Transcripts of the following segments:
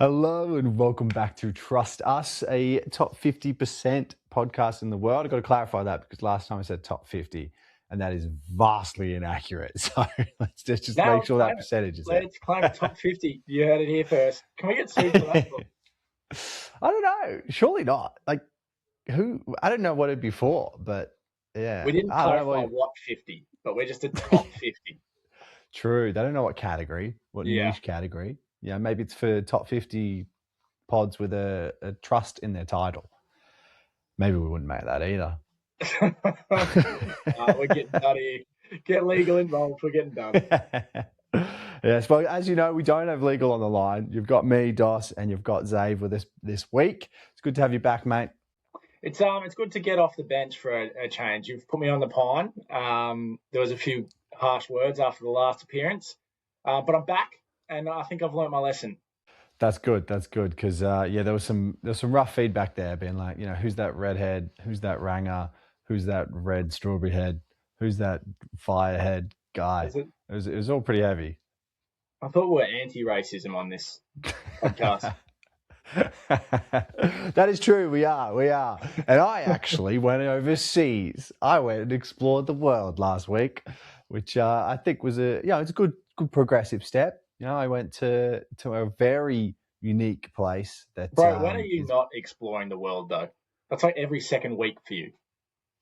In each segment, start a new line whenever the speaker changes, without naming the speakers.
Hello and welcome back to Trust Us, a top 50% podcast in the world. I've got to clarify that because last time I said top 50, and that is vastly inaccurate. So let's just
Now
make sure that percentage is there.
Let's claim it top 50. You heard it here first. Can we get sued for that?
I don't know. Surely not. Like, who? I don't know what it'd be for, but yeah.
We didn't
I don't know
clarify what 50, but we're just a top 50.
True. They don't know what category, what niche category. Yeah, maybe it's for top 50 pods with a trust in their title. Maybe we wouldn't make that either.
We're getting done here. Get legal involved. We're getting done.
Yes, well, as you know, we don't have legal on the line. You've got me, Dos, and you've got Zave with us this week. It's good to have you back, mate.
It's good to get off the bench for a change. You've put me on the pine. There was a few harsh words after the last appearance, but I'm back, and I think I've learnt my lesson.
That's good. That's good because there was some rough feedback there, being like, who's that redhead? Who's that ranger? Who's that red strawberry head? Who's that firehead guy? It was all pretty heavy.
I thought we were anti-racism on this podcast.
That is true. We are. And I actually went overseas. I went and explored the world last week, which I think was it's a good progressive step. I went to a very unique place.
Bro, when are you not exploring the world though? That's like every second week for you.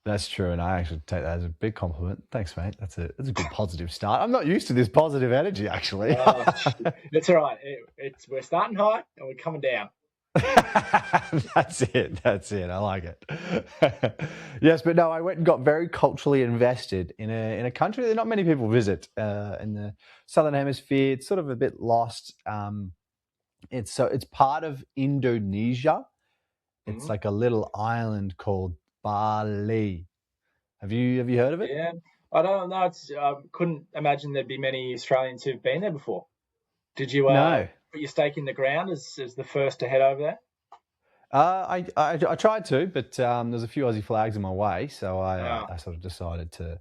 That's true, and I actually take that as a big compliment. Thanks, mate. That's a good positive start. I'm not used to this positive energy, actually.
It's all right. We're starting high and we're coming down.
That's it. I like it. Yes, but no, I went and got very culturally invested in a country that not many people visit in the Southern Hemisphere. It's sort of a bit lost. It's part of Indonesia. It's like a little island called Bali. Have you heard of it?
Yeah, I don't know. I couldn't imagine there'd be many Australians who've been there before. Did you put your stake in the ground as the first to head over there?
I tried to, but there's a few Aussie flags in my way, so I sort of decided to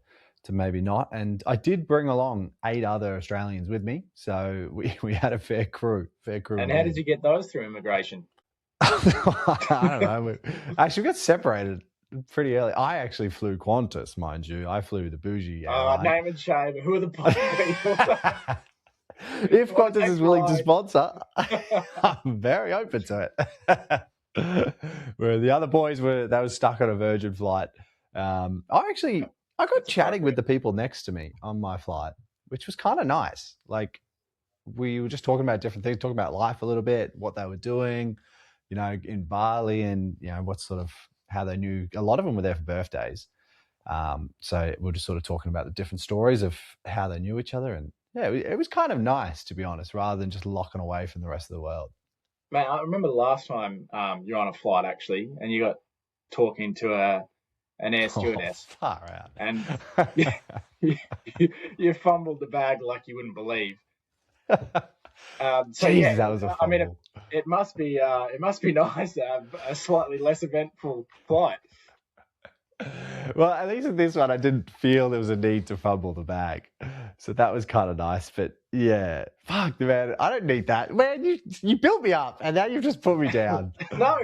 maybe not. And I did bring along 8 other Australians with me, so we had a fair crew.
And how did you get those through immigration?
I don't know. Actually, we got separated pretty early. I actually flew Qantas, mind you. I flew the bougie airline.
Name and shame. Who are the people?
If Qantas is willing to sponsor, I'm very open to it. Where the other boys they were stuck on a Virgin flight. I got chatting with the people next to me on my flight, which was kind of nice. Like, we were just talking about different things, talking about life a little bit, what they were doing, in Bali, and what sort of how they knew. A lot of them were there for birthdays, so we're just sort of talking about the different stories of how they knew each other, and it was kind of nice, to be honest, rather than just locking away from the rest of the world.
Man, I remember the last time you're on a flight actually, and you got talking to an air stewardess.
Far out.
And you fumbled the bag like you wouldn't believe.
Jeez, that was a fumble.
I mean, it must be nice to have a slightly less eventful flight.
Well, at least in this one, I didn't feel there was a need to fumble the bag, so that was kind of nice. But yeah, fuck, man, I don't need that. Man, you built me up, and now you've just put me down.
No,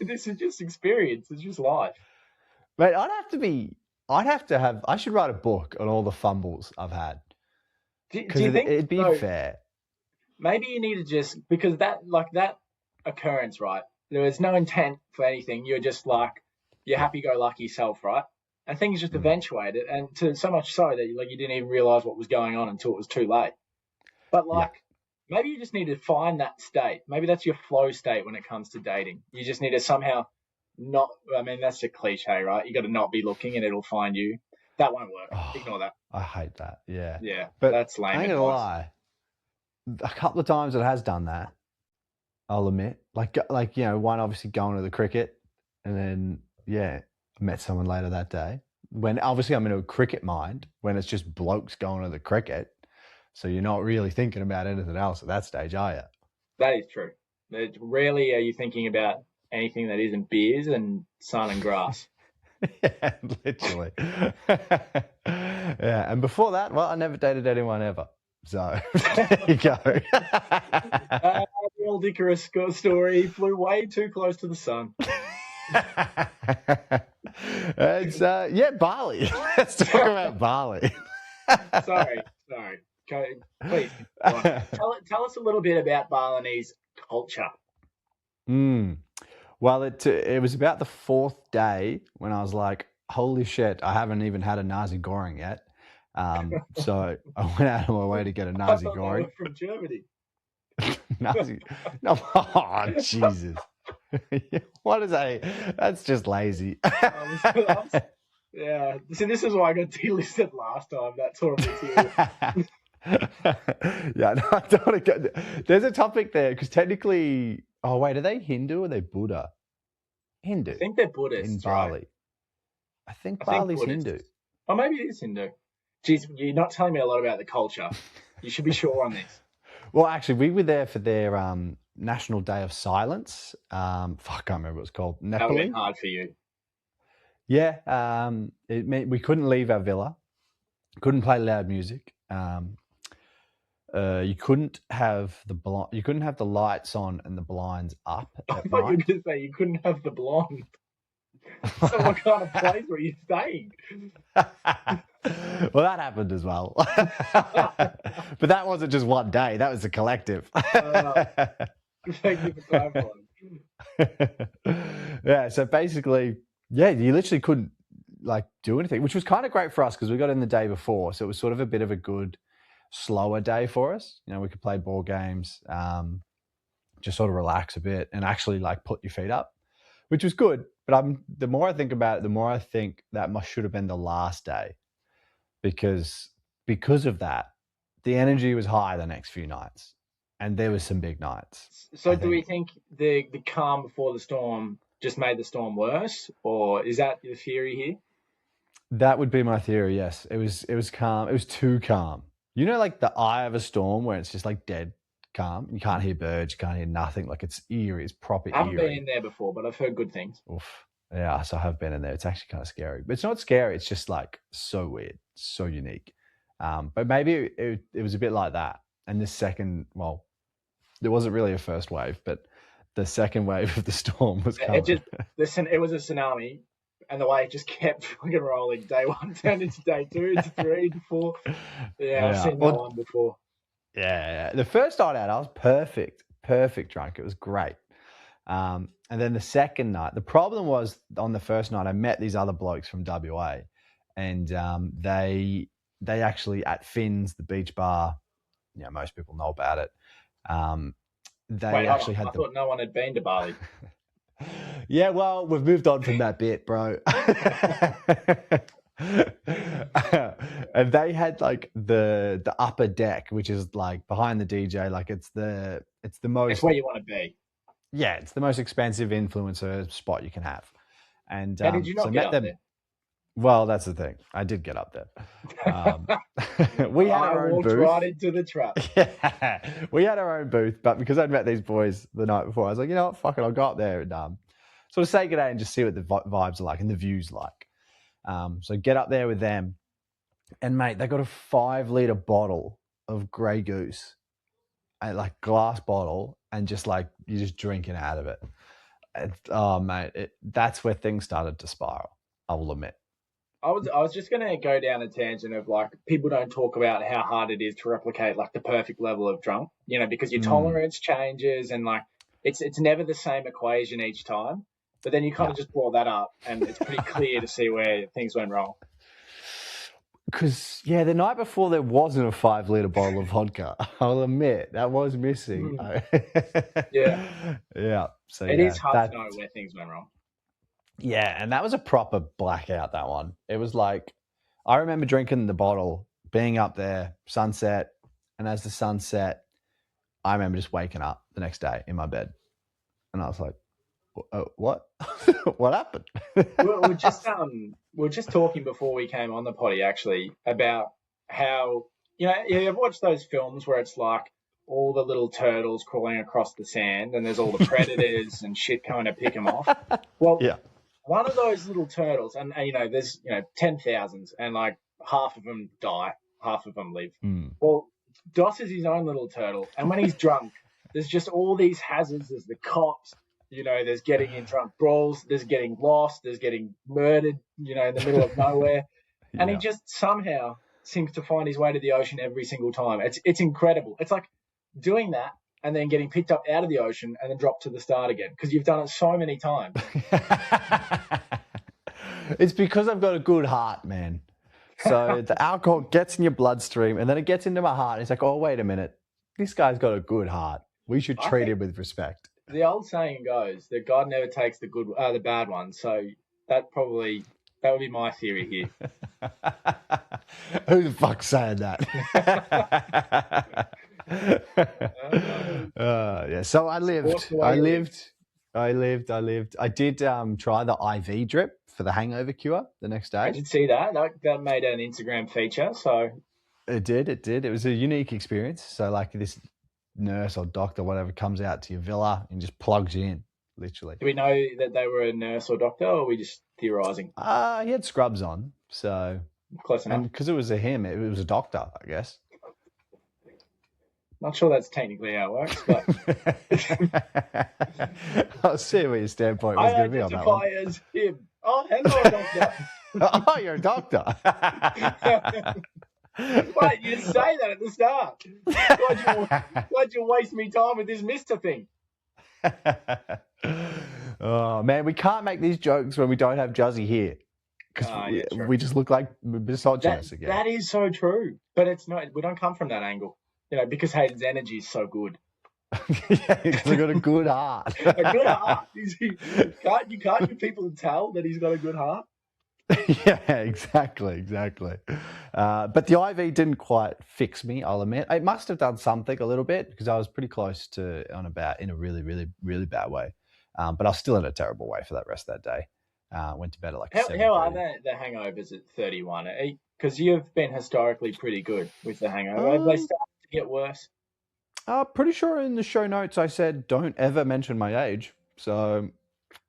this is just experience. It's just life.
Mate, I should write a book on all the fumbles I've had.
Do you think
it'd be fair?
Maybe you need to just, because that occurrence, right? There was no intent for anything. You're just like your happy-go-lucky self, right? And things just eventuated, and to so much so that you didn't even realize what was going on until it was too late. But maybe you just need to find that state. Maybe that's your flow state when it comes to dating. You just need to somehow not. I mean, that's a cliche, right? You got to not be looking, and it'll find you. That won't work. Ignore that.
I hate that. Yeah.
Yeah,
but
that's lame.
I ain't gonna lie. A couple of times it has done that. I'll admit. Like one obviously going to the cricket, and then I met someone later that day. When obviously I'm in a cricket mind, when it's just blokes going to the cricket, so you're not really thinking about anything else at that stage, are you?
That is true. Rarely are you thinking about anything that isn't beers and sun and grass.
Yeah, literally. Yeah, and before that, I never dated anyone ever. So there you go.
old Icarus story. He flew way too close to the sun.
It's Bali. Let's talk about Bali.
Sorry. Okay, please. Go on. Tell us a little bit about Balinese culture.
Well, it was about the fourth day when I was like, holy shit, I haven't even had a nasi goreng yet. So I went out of my way to get a nasi goreng.
From Germany.
Nasi. No, oh, Jesus. What is that's just lazy.
Yeah. See, this is why I got delisted last time. That sort of material.
Yeah, no, I don't want to go. There's a topic there because technically, oh wait, are they Hindu or are they Buddha? Hindu.
I think they're Buddhists
in Bali.
right?
I think Bali's Hindu.
Oh, maybe it is Hindu. Jeez, you're not telling me a lot about the culture. You should be sure on this. Well,
actually, we were there for their National Day of Silence. I can't remember what it's called.
That would have been hard for you.
Yeah, it meant we couldn't leave our villa. Couldn't play loud music. You couldn't have the lights on and the blinds up.
I thought you were going to say you couldn't have the blonde. So what kind of place were you staying?
Well, that happened as well. But that wasn't just one day. That was a collective.
Thank you for clarifying.
Yeah, so basically, you literally couldn't do anything, which was kind of great for us because we got in the day before. So it was sort of a bit of a good, slower day for us. We could play board games, just sort of relax a bit and actually put your feet up, which was good. But the more I think about it, the more I think that should have been the last day because of that, the energy was high the next few nights and there was some big nights.
So do we think the calm before the storm just made the storm worse, or is that your theory here?
That would be my theory, yes. It was calm. It was too calm. The eye of a storm where it's just dead calm. You can't hear birds, you can't hear nothing. It's eerie. It's proper eerie.
I haven't been in there before, but I've heard good things.
Oof. Yeah, so I have been in there. It's actually kind of scary. But it's not scary. It's just so weird, so unique. But maybe it was a bit like that. And the second, well, there wasn't really a first wave, but the second wave of the storm was coming.
It was a tsunami. And the wave just kept fucking rolling. Day one turned into day two, to three, to four. Yeah, I've seen that one before.
Yeah. The first night out, I was perfect drunk. It was great. And then the second night, the problem was on the first night, I met these other blokes from WA, and they actually at Finn's, the beach bar. Most people know about it. I thought
no one had been to Bali.
Yeah, well, we've moved on from that bit, bro. And they had the upper deck, which is behind the DJ. It's the most.
It's where you want to be.
Yeah, it's the most expensive influencer spot you can have. And
how did you not get up there?
Well, that's the thing. I did get up there. We had our own booth. I
walked right into the trap.
Yeah, we had our own booth, but because I'd met these boys the night before, I was like, you know what, fuck it, I'll go up there and sort of say good day and just see what the vibes are like and the views like. So get up there with them, and mate, they got a 5-liter bottle of Grey Goose, a glass bottle, and just you're just drinking out of it. Mate, that's where things started to spiral. I will admit.
I was just going to go down a tangent of people don't talk about how hard it is to replicate the perfect level of drunk, because your tolerance changes and it's never the same equation each time. But then you kind of just brought that up and it's pretty clear to see where things went wrong.
Because, the night before there wasn't a 5-liter bottle of vodka. I'll admit, that was missing.
Yeah.
Yeah. So
it is hard to know where things went wrong.
Yeah, and that was a proper blackout, that one. It was I remember drinking the bottle, being up there, sunset, and as the sun set, I remember just waking up the next day in my bed. And I was like, what? What happened?
we're just talking before we came on the potty, actually, about how, you've watched those films where it's all the little turtles crawling across the sand and there's all the predators and shit coming to pick them off. Well, yeah. One of those little turtles, and there's 10,000s, and half of them die, half of them live. Well, Dos is his own little turtle, and when he's drunk, there's just all these hazards. There's the cops, there's getting in drunk brawls, there's getting lost, there's getting murdered, in the middle of nowhere. And he just somehow seems to find his way to the ocean every single time. It's incredible. It's like doing that and then getting picked up out of the ocean and then dropped to the start again because you've done it so many times.
It's because I've got a good heart, man. So the alcohol gets in your bloodstream and then it gets into my heart. And it's like, oh, wait a minute. This guy's got a good heart. We should treat him with respect.
The old saying goes that God never takes the bad ones. So that would be my theory here.
Who the fuck's saying that? Yeah. So I lived. I did try the IV drip for the hangover cure the next day.
I did see that. That made an Instagram feature. So
it did. It was a unique experience. So like this nurse or doctor, whatever, comes out to your villa and just plugs you in, literally.
Do we know that they were a nurse or doctor, or are we just theorising?
He had scrubs on, so
close enough.
And because it was it was a doctor, I guess.
Not sure that's technically how it works, but
I'll see where your standpoint was going to be on that one.
I identify as him. Oh, hello, doctor.
Oh, you're a doctor.
Wait, you didn't say that at the start. Why'd you waste me time with this Mr. thing?
Oh, man, we can't make these jokes when we don't have Juzzy here. Because we just look like misogynists again.
That is so true. But it's not. We don't come from that angle. Because Hayden's energy is so good.
Yeah, because I've got a good heart.
A good heart. You can't get people to tell that he's got a good heart.
Yeah, exactly. But the IV didn't quite fix me, I'll admit. It must have done something a little bit because I was pretty close to in a really, really, really bad way. But I was still in a terrible way for that rest of that day. Went to bed at like 7:30.
How are the hangovers at 31? Because you've been historically pretty good with the hangover. Have they started to get worse?
Pretty sure in the show notes I said don't ever mention my age. So I'm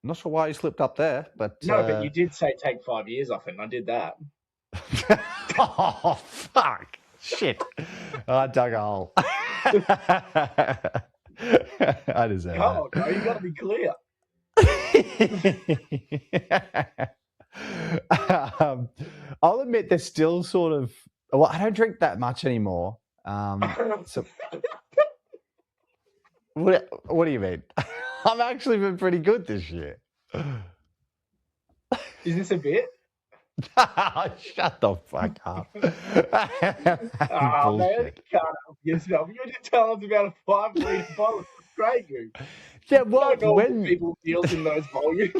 not sure why you slipped up there. But
but you did say take 5 years off it, and I did that.
Oh, fuck. Shit. I dug a hole. I deserve
Come on, bro. You got to be clear.
I'll admit there's still sort of... Well, I don't drink that much anymore. So... What do you mean? I've actually been pretty good this year.
Is this a bit?
Shut the fuck up.
Oh, man, you can't help yourself. You're just telling us about a 5-litre bottle of Grey Goose.
Yeah, well, when
people deals in those volumes.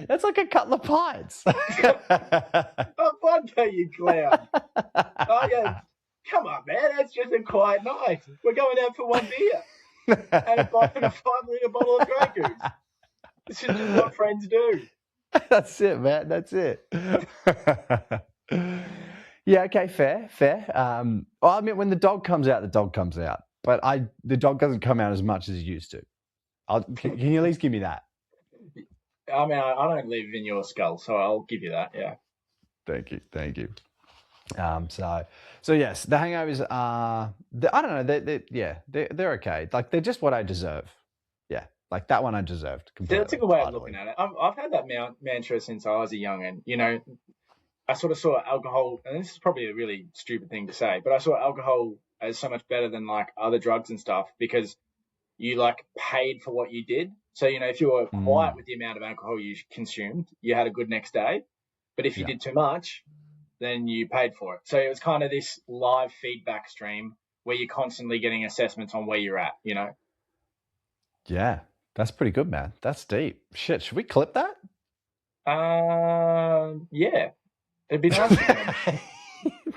That's like a couple of pints.
Oh, vodka, you clown. Oh, yeah. Come on, man. That's just a quiet night. We're going out for one beer. And buying a 5-litre bottle of Grey Goose. This is just what friends do.
That's it, man. That's it. Yeah, okay, fair. Well, I mean, when the dog comes out, the dog comes out. But the dog doesn't come out as much as it used to. Can you at least give me that?
I mean, I don't live in your skull, so I'll give you that, yeah.
Thank you. So yes, the hangovers are, I don't know, they're okay. Like, they're just what I deserve. Yeah, like that one I deserved.
That's a good way of looking at it. I've had that mantra since I was a young'un. I sort of saw alcohol, and this is probably a really stupid thing to say, but I saw alcohol as so much better than like other drugs and stuff because you like paid for what you did. So, if you were quiet with the amount of alcohol you consumed, you had a good next day. But if you did too much, then you paid for it. So it was kind of this live feedback stream where you're constantly getting assessments on where you're at,
Yeah, that's pretty good, man. That's deep. Shit, should we clip that?
Yeah. It'd be nice.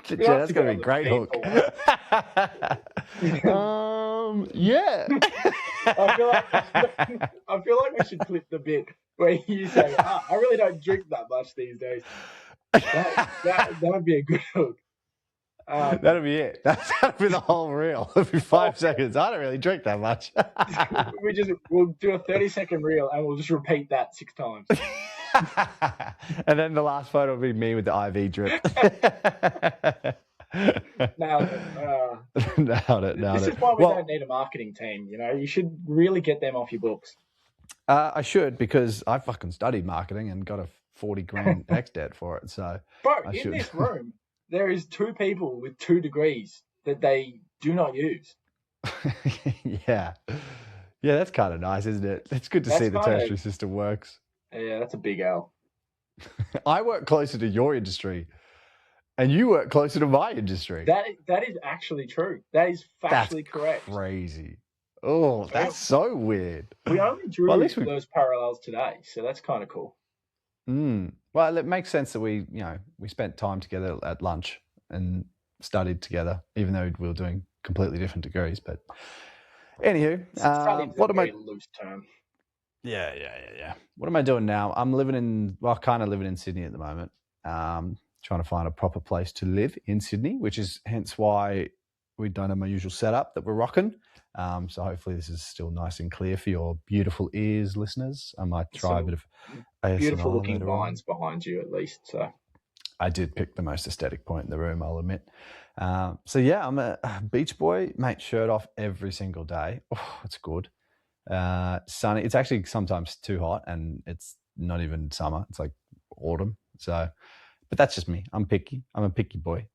Yeah, that's going to be a great hook. Yeah.
I feel like we should clip the bit where you say, I really don't drink that much these days. That would be a good hook.
That'll be it. That'll be the whole reel. It'll be 5 seconds. I don't really drink that much.
We'll do a 30-second reel and we'll just repeat that 6 times.
And then the last photo will be me with the IV drip.
Nailed it.
Nailed
This
it.
is why we
Well,
don't need a marketing team. You should really get them off your books.
I should, because I fucking studied marketing and got a 40 grand ex debt for it. So,
Bro,
I
in
should.
this room, there is 2 people with 2 degrees that they do not use.
Yeah. Yeah, that's kind of nice, isn't it? It's good to
That's
see the
kinda-
tertiary system works.
Yeah, that's a big L.
I work closer to your industry, and you work closer to my industry.
That is actually true. That is factually correct.
Crazy. Oh, that's so weird.
We only drew those parallels today, so that's kind of cool.
Well, it makes sense that we spent time together at lunch and studied together, even though we were doing completely different degrees. But anywho, what am I?
Loose term.
Yeah. What am I doing now? I'm kind of living in Sydney at the moment. Trying to find a proper place to live in Sydney, which is hence why we don't have my usual setup that we're rocking. So hopefully this is still nice and clear for your beautiful ears, listeners. I might try a bit of ASMR.
Beautiful looking vines behind you, at least. So
I did pick the most aesthetic point in the room, I'll admit. So yeah, I'm a beach boy, mate. Shirt off every single day. Oh, it's good. Sunny. It's actually sometimes too hot, and it's not even summer. It's like autumn. So, but that's just me. I'm picky. I'm a picky boy.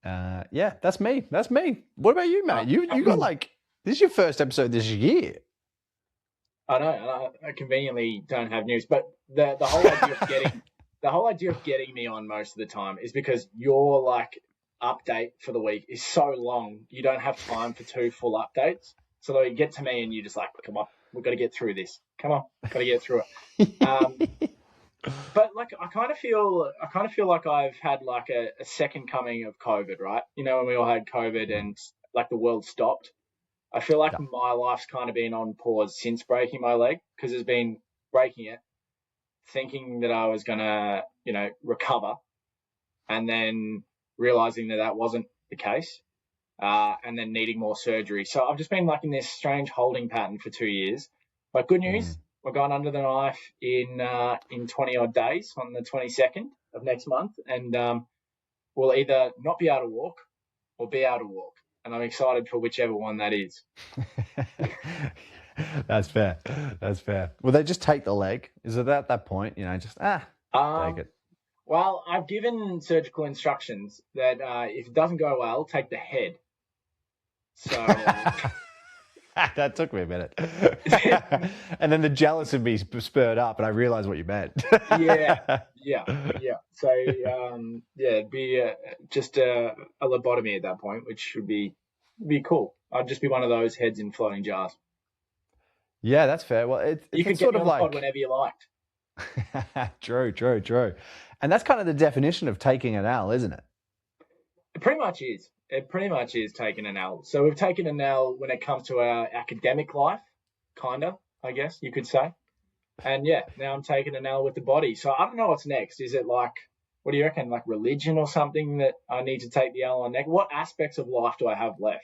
Yeah, that's me. What about you, mate? You got this is your first episode this year.
I know. I conveniently don't have news, but the whole idea of getting me on most of the time is because your update for the week is so long. You don't have time for 2 full updates. So you get to me and you're just like, come on, we've got to get through this. Come on, got to get through it. But I kind of feel like I've had a second coming of COVID, right? When we all had COVID and the world stopped. I feel like my life's kind of been on pause since breaking my leg, because it's been breaking it, thinking that I was gonna, recover, and then realizing that wasn't the case. And then needing more surgery. So I've just been in this strange holding pattern for 2 years. But good news, we're going under the knife in 20 odd days on the 22nd of next month, and we'll either not be able to walk or be able to walk. And I'm excited for whichever one that is.
That's fair. Will they just take the leg? Is it at that point, just take it?
Well, I've given surgical instructions that if it doesn't go well, take the head. So
that took me a minute. And then the jealous of me spurred up, and I realized what you meant.
Yeah. So it'd be just a lobotomy at that point, which would be cool. I'd just be one of those heads in floating jars.
Yeah, that's fair. Well,
you could get me on the pod whenever you liked.
True. And that's kind of the definition of taking an L, isn't it?
It pretty much is. It pretty much is taking an L. So we've taken an L when it comes to our academic life, kind of, I guess you could say. And yeah, now I'm taking an L with the body. So I don't know what's next. Is it what do you reckon, religion or something that I need to take the L on next? What aspects of life do I have left?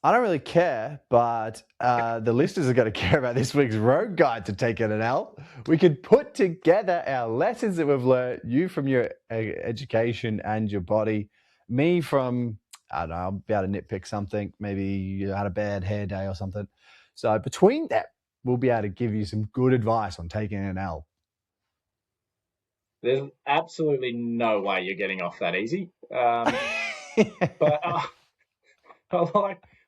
I don't really care, but the listeners are going to care about this week's road guide to taking an L. We could put together our lessons that we've learned, you from your education and your body, me from, I don't know, I'll be able to nitpick something. Maybe you had a bad hair day or something. So between that, we'll be able to give you some good advice on taking an L.
There's absolutely no way you're getting off that easy. But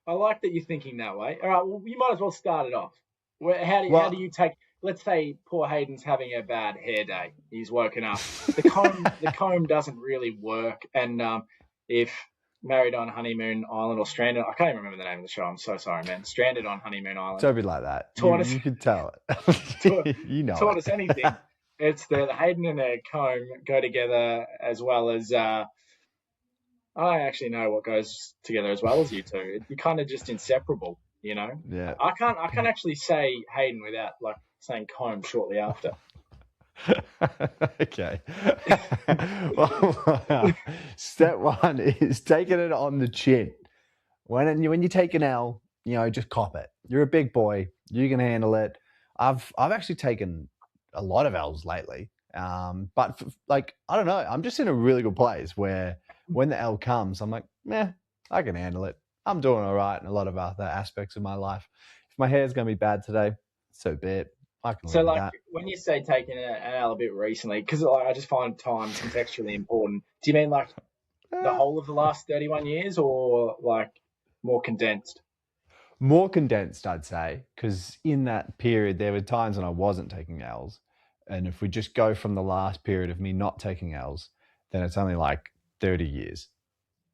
I like that you're thinking that way. All right, well, you might as well start it off. How do you take? Let's say poor Hayden's having a bad hair day. He's woken up. The comb doesn't really work, and if Married on Honeymoon Island or Stranded, I can't even remember the name of the show. I'm so sorry, man. Stranded on Honeymoon Island.
Don't be like that. You can tell it. You know.
Taught us anything. It's that Hayden and their comb go together, as well as I actually know what goes together as well as you two. You're kind of just inseparable, Yeah. I can't actually say Hayden without saying comb shortly after.
Okay. Well, step 1 is taking it on the chin. When you take an L, just cop it. You're a big boy. You can handle it. I've actually taken a lot of L's lately. But like, I don't know. I'm just in a really good place where when the L comes, I'm like, I can handle it. I'm doing all right in a lot of other aspects of my life. If my hair's going to be bad today, so be it. I can live
So,
with
like,
that.
when you say taking an L a bit recently, because like, I just find time contextually important. Do you mean like the
Eh,
whole of the last 31 years, or like more condensed?
More condensed, I'd say, because in that period, there were times when I wasn't taking L's. And if we just go from the last period of me not taking L's, then it's only like 30 years.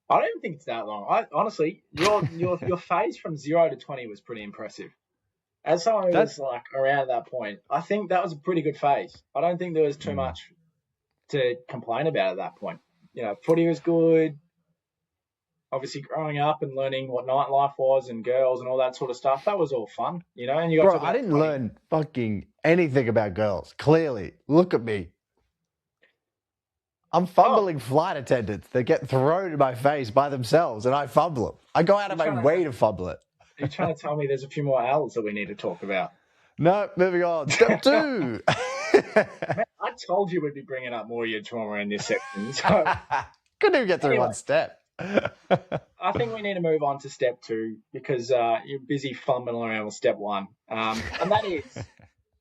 I don't even think it's that long. I honestly, your phase from 0 to 20 was pretty impressive. As someone who was
That
like around that point, I think that was a pretty good phase. I don't think there was too much to complain about at that point. Footy was good. Obviously, growing up and learning what nightlife was and girls and all that sort of stuff, that was all fun, And you got to
Bro, I
about
didn't
20.
learn fucking anything about girls. Clearly. Look at me. I'm fumbling flight attendants that get thrown in my face by themselves and I fumble them. I go out of my way to fumble it.
Are you trying to tell me there's a few more L's that we need to talk about?
No, moving on. Step 2.
Man, I told you we'd be bringing up more of your trauma in this section. So,
couldn't even get through one step.
I think we need to move on to step 2 because you're busy fumbling around with step 1. And that is that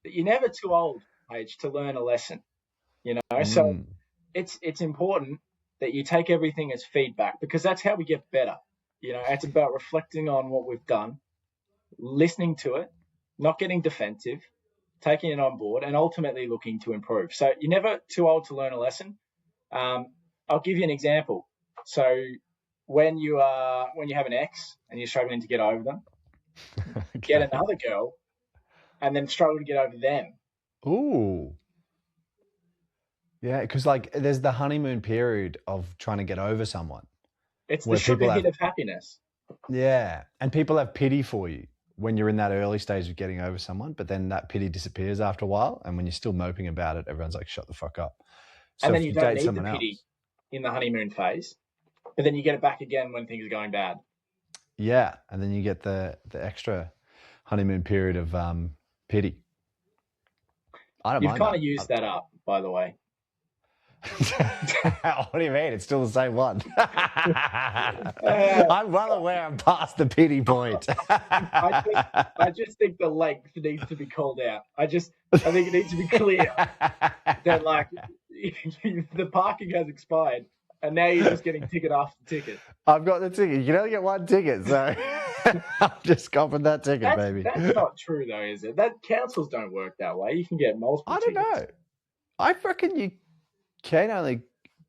you're never too old, Paige, to learn a lesson. So it's important that you take everything as feedback because that's how we get better. It's about reflecting on what we've done, listening to it, not getting defensive, taking it on board, and ultimately looking to improve. So you're never too old to learn a lesson. I'll give you an example. So when you have an ex and you're struggling to get over them, get another girl, and then struggle to get over them.
Ooh. Yeah, because like there's the honeymoon period of trying to get over someone.
It's the sugar hit of happiness.
Yeah, and people have pity for you when you're in that early stage of getting over someone, but then that pity disappears after a while, and when you're still moping about it, everyone's like, shut the fuck up. So
and then you don't need the pity in the honeymoon phase, but then you get it back again when things are going bad.
Yeah, and then you get the extra honeymoon period of pity. I don't
You've
mind
kind of used that up, by the way.
What do you mean? It's still the same one. I'm well aware I'm past the pity point.
I just think the length needs to be called out. I think it needs to be clear that like the parking has expired and now you're just getting ticket after ticket.
I've got the ticket. You can only get one ticket, so I'm just copping that ticket, baby.
That's not true though, is it? That councils don't work that way. You can get multiple tickets.
I don't know. I reckon you can only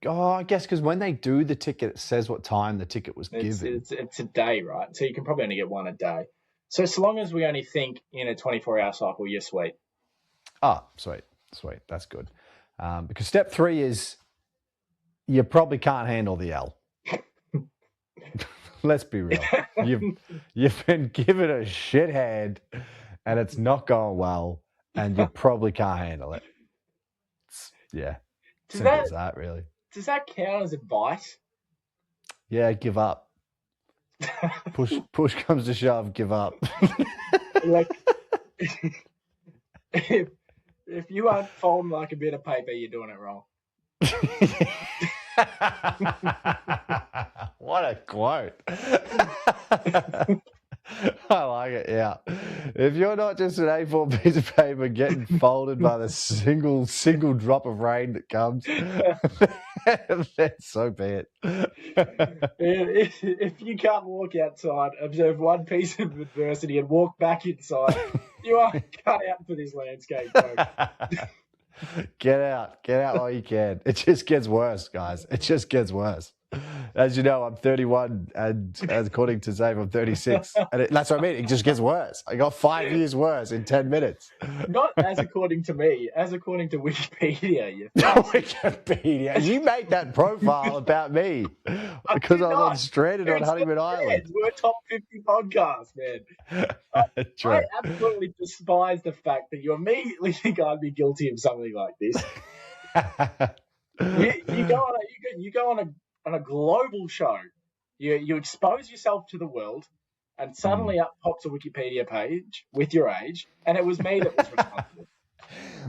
I guess because when they do the ticket, it says what time the ticket was given.
It's a day, right? So you can probably only get one a day. So long as we only think in a 24-hour cycle, you're sweet.
Oh, sweet. That's good. Because step 3 is you probably can't handle the L. Let's be real. You've been given a shit hand and it's not going well and you probably can't handle it. Simple as that, really.
Does that count as advice?
Yeah, give up. Push comes to shove, give up.
Like, if you aren't folding like a bit of paper, you're doing it wrong.
What a quote. I like it, yeah. If you're not just an A4 piece of paper getting folded by the single drop of rain that comes, then so be it.
If you can't walk outside, observe one piece of adversity and walk back inside, you are cut out for this landscape, folks.
Get out while you can. It just gets worse, guys. It just gets worse. As you know, I'm 31, and as according to Zave, I'm 36. And that's what I mean. It just gets worse. I got 5 years worse in 10 minutes.
Not as according to me, as according to Wikipedia.
Wikipedia. You made that profile about me because I was stranded on Honeymoon Island.
We're a top 50 podcast, man. I absolutely despise the fact that you immediately think I'd be guilty of something like this. You go on a global show, you expose yourself to the world, and suddenly up pops a Wikipedia page with your age, and it was me that was responsible.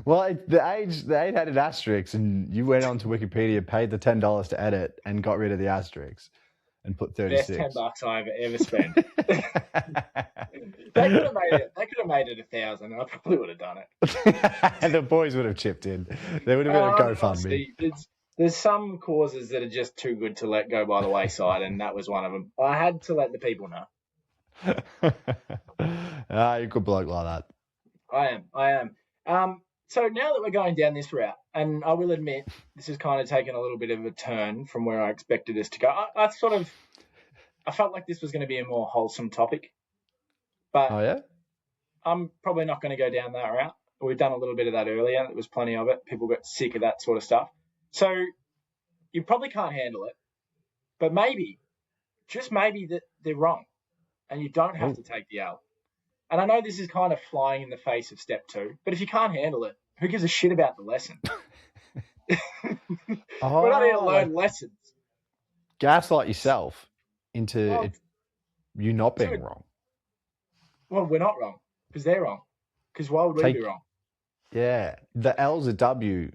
Well, the age had an asterisk, and you went on to Wikipedia, paid the $10 to edit, and got rid of the asterisk, and put
Best
36.
$10 I've ever spent. They could have made it. They could have made it 1,000. I probably would have done it.
And the boys would have chipped in. There would have been a GoFundMe.
Honestly, there's some causes that are just too good to let go by the wayside, and that was one of them. I had to let the people know.
You're a good bloke like that.
I am. So now that we're going down this route, and I will admit this has kind of taken a little bit of a turn from where I expected us to go. I felt like this was going to be a more wholesome topic, but
Oh yeah,
I'm probably not going to go down that route. We've done a little bit of that earlier. There was plenty of it. People got sick of that sort of stuff. So you probably can't handle it, but maybe, just maybe, that they're wrong, and you don't have to take the L. And I know this is kind of flying in the face of step 2, but if you can't handle it, who gives a shit about the lesson? We're not here to learn lessons.
Gaslight yourself into you not being wrong.
Well, we're not wrong because they're wrong. Because why would we be wrong?
Yeah, the L's a W.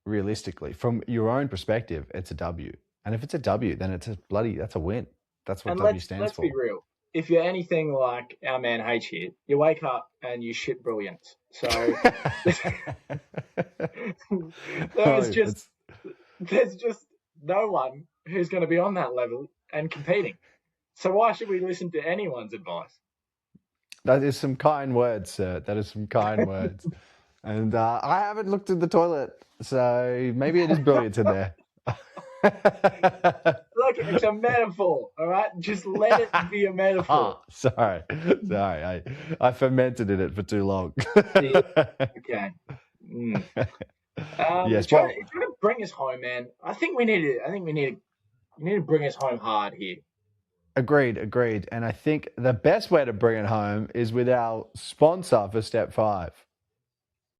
Realistically, from your own perspective, it's a W. And if it's a W, then that's a win. That's what W stands for.
Let's be real. If you're anything like our man H here, you wake up and you shit brilliance. So there's just no one who's going to be on that level and competing. So why should we listen to anyone's advice?
That is some kind words, sir. That is some kind words. And I haven't looked in the toilet, so maybe it is brilliant in there.
Look, it's a metaphor, all right? Just let it be a metaphor.
Sorry. I fermented in it for too long.
Okay.
Yes,
trying to bring us home, man. I think we need to bring us home hard here.
Agreed. And I think the best way to bring it home is with our sponsor for step 5.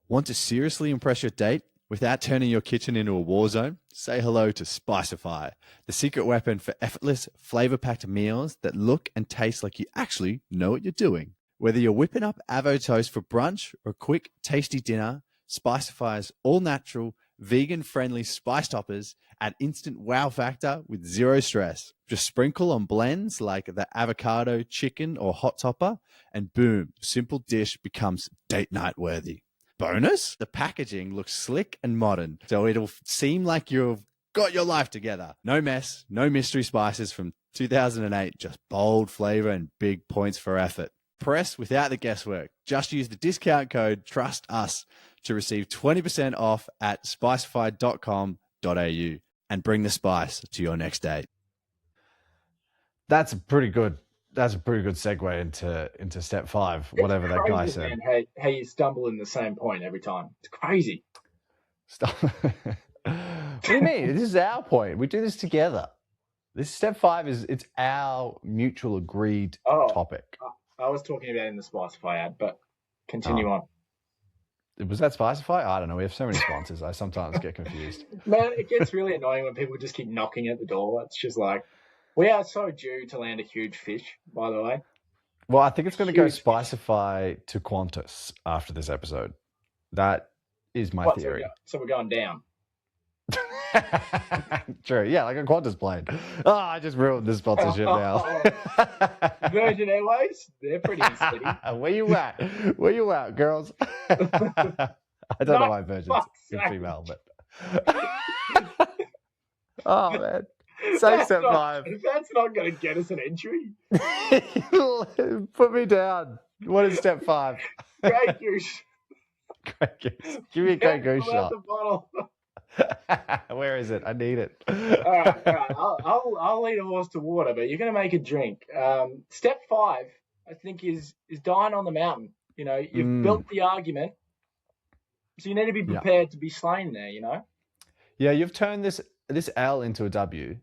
Want to seriously impress your date without turning your kitchen into a war zone? Say hello to Spicify, the secret weapon for effortless, flavor-packed meals that look and taste like you actually know what you're doing. Whether you're whipping up avo toast for brunch or a quick, tasty dinner, Spicify's all-natural, vegan-friendly spice toppers add instant wow factor with zero stress. Just sprinkle on blends like the avocado, chicken, or hot topper, and boom, simple dish becomes date night worthy. Bonus, the packaging looks slick and modern, so it'll seem like you've got your life together. No mess, no mystery spices from 2008, just bold flavor and big points for effort. Press without the guesswork. Just use the discount code TRUSTUS to receive 20% off at spicify.com.au and bring the spice to your next date. That's a pretty good segue into step 5, whatever that guy said.
Man, how you stumble in the same point every time. It's crazy.
What do you mean? This is our point. We do this together. This step 5 it's our mutual agreed topic.
I was talking about in the Spicify ad, but continue on.
Was that Spicify? I don't know. We have so many sponsors. I sometimes get confused.
Man, it gets really annoying when people just keep knocking at the door. It's just like, we are so due to land a huge fish, by the way.
Well, I think it's going to go Spicify to Qantas after this episode. That is my theory.
So we're going down.
True. Yeah, like a Qantas plane. Oh, I just ruined the sponsorship now.
Virgin Airways, they're pretty steady.
Where you at, girls? I don't know why Virgin's female, but... Oh, man. Say step 5.
That's not going to get us an entry.
Put me down. What is step 5?
Grey Goose.
Grey Goose. Give me a Grey Goose shot.
The bottle.
Where is it? I need it.
All right. I'll lead a horse to water, but you're going to make a drink. Step 5, I think, is dying on the mountain. You know, you've built the argument, so you need to be prepared to be slain there. You know.
Yeah, you've turned this L into a W,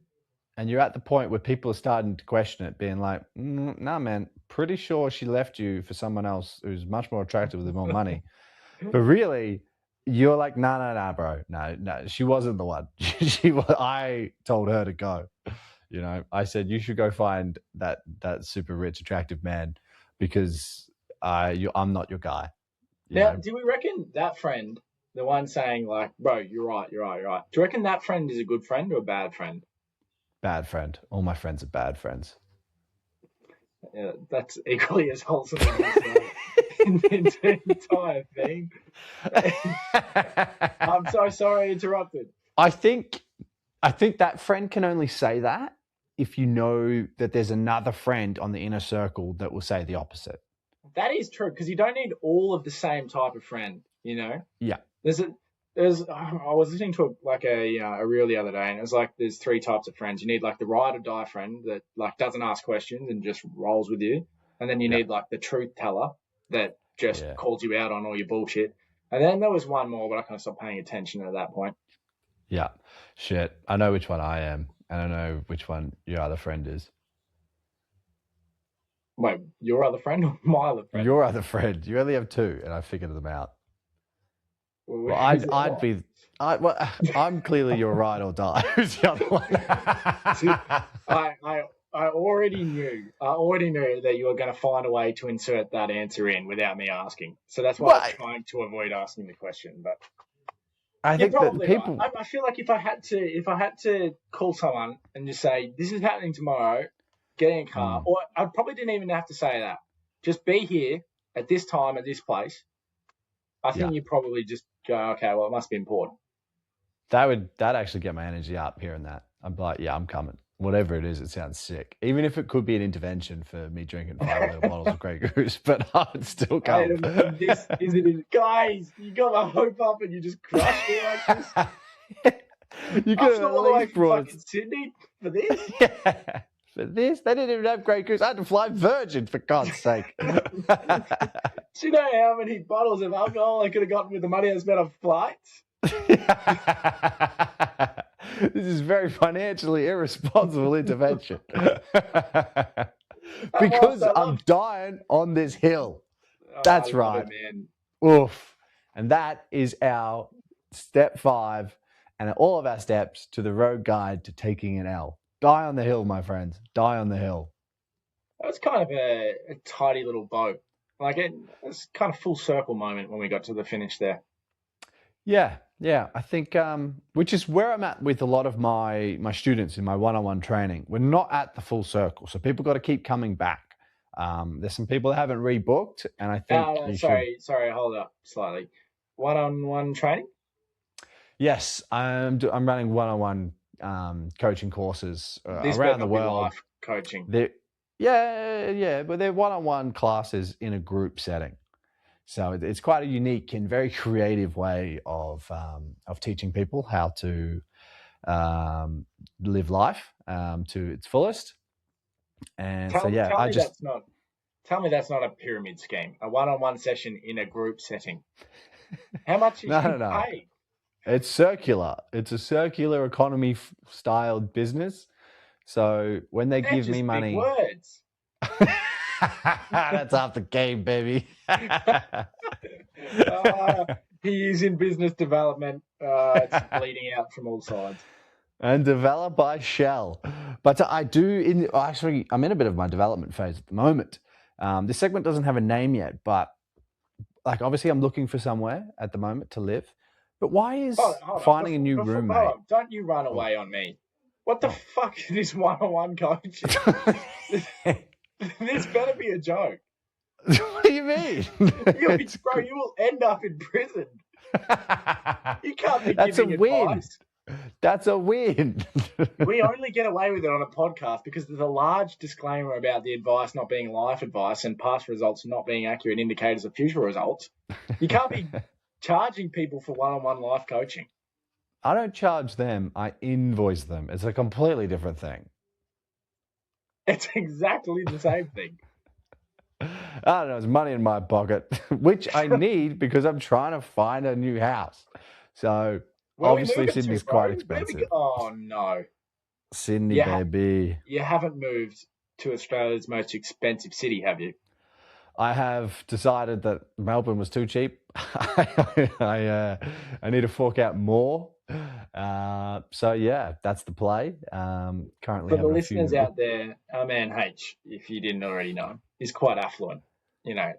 and you're at the point where people are starting to question it, being like, "Nah, man, pretty sure she left you for someone else who's much more attractive with more money." But really, you're like, nah, bro. No, she wasn't the one. I told her to go. You know, I said, you should go find that super rich, attractive man because I'm not your guy.
Now, do we reckon that friend, the one saying like, bro, you're right. Do you reckon that friend is a good friend or a bad friend?
Bad friend. All my friends are bad friends.
Yeah, that's equally as wholesome as the entire thing. I'm so sorry I interrupted.
I think that friend can only say that if you know that there's another friend on the inner circle that will say the opposite.
That is true, because you don't need all of the same type of friend, you know?
Yeah.
I was listening to a reel the other day, and it was like there's 3 types of friends. You need like the ride or die friend that like doesn't ask questions and just rolls with you, and then you need like the truth teller that just calls you out on all your bullshit. And then there was one more, but I kind of stopped paying attention at that point.
Yeah, shit. I know which one I am, and I know which one your other friend is.
Wait, your other friend or my other friend?
Your other friend. You only have 2, and I figured them out. Well, I'm clearly your ride or die. Who's the other one?
I already knew that you were going to find a way to insert that answer in without me asking. So that's why I was trying to avoid asking the question. But
I think that people.
Right. I feel like if I had to call someone and just say this is happening tomorrow, get in a car, or I probably didn't even have to say that. Just be here at this time at this place. I think you probably just go, okay, well, it must be important.
That'd actually get my energy up hearing that. I'm like, yeah, I'm coming. Whatever it is, it sounds sick. Even if it could be an intervention for me drinking 5 little bottles of Grey Goose, but I would still come.
This is it. Guys, you got my hope up and you just crushed me like this.
You could have
all the way from fucking Sydney for this?
Yeah. For this? They didn't even have Grey Goose. I had to fly Virgin, for God's sake.
Do you know how many bottles of alcohol I could have gotten with the money I spent on flights?
This is very financially irresponsible intervention. Because I'm dying on this hill. That's right.
Man.
Oof. And that is our step 5 and all of our steps to the road guide to taking an L. Die on the hill, my friends. Die on the hill.
That was kind of a tidy little bow. Like it was kind of full circle moment when we got to the finish there.
Yeah. I think, which is where I'm at with a lot of my students in my one-on-one training. We're not at the full circle, so people got to keep coming back. There's some people that haven't rebooked, and I think
sorry, hold up slightly. One-on-one training?
Yes, I'm running one-on-one coaching courses around the world.
Life coaching.
Yeah, but they're one-on-one classes in a group setting. So it's quite a unique and very creative way of teaching people how to live life to its fullest. And tell me that's not a pyramid scheme. A one-on-one session in a group setting. How much is you paid? It's circular. It's a circular economy styled business. So when they give me money, big words. That's half the game, baby. He is in business development. It's bleeding out from all sides. And develop I shall. But I'm in a bit of my development phase at the moment. This segment doesn't have a name yet, but like obviously I'm looking for somewhere at the moment to live. But why is finding a new roommate? Don't you run away on me. What the fuck is this one-on-one coaching? This better be a joke. What do you mean? You will end up in prison. You can't be giving advice. That's a win. We only get away with it on a podcast because there's a large disclaimer about the advice not being life advice and past results not being accurate indicators of future results. You can't be charging people for one-on-one life coaching. I don't charge them. I invoice them. It's a completely different thing. It's exactly the same thing. I don't know. It's money in my pocket, which I need because I'm trying to find a new house. So obviously Sydney's quite expensive. Oh, no. Sydney, baby. You haven't moved to Australia's most expensive city, have you? I have decided that Melbourne was too cheap. I need to fork out more. So yeah, that's the play. Currently, for the listeners out there, our man H, if you didn't already know, is quite affluent. You know,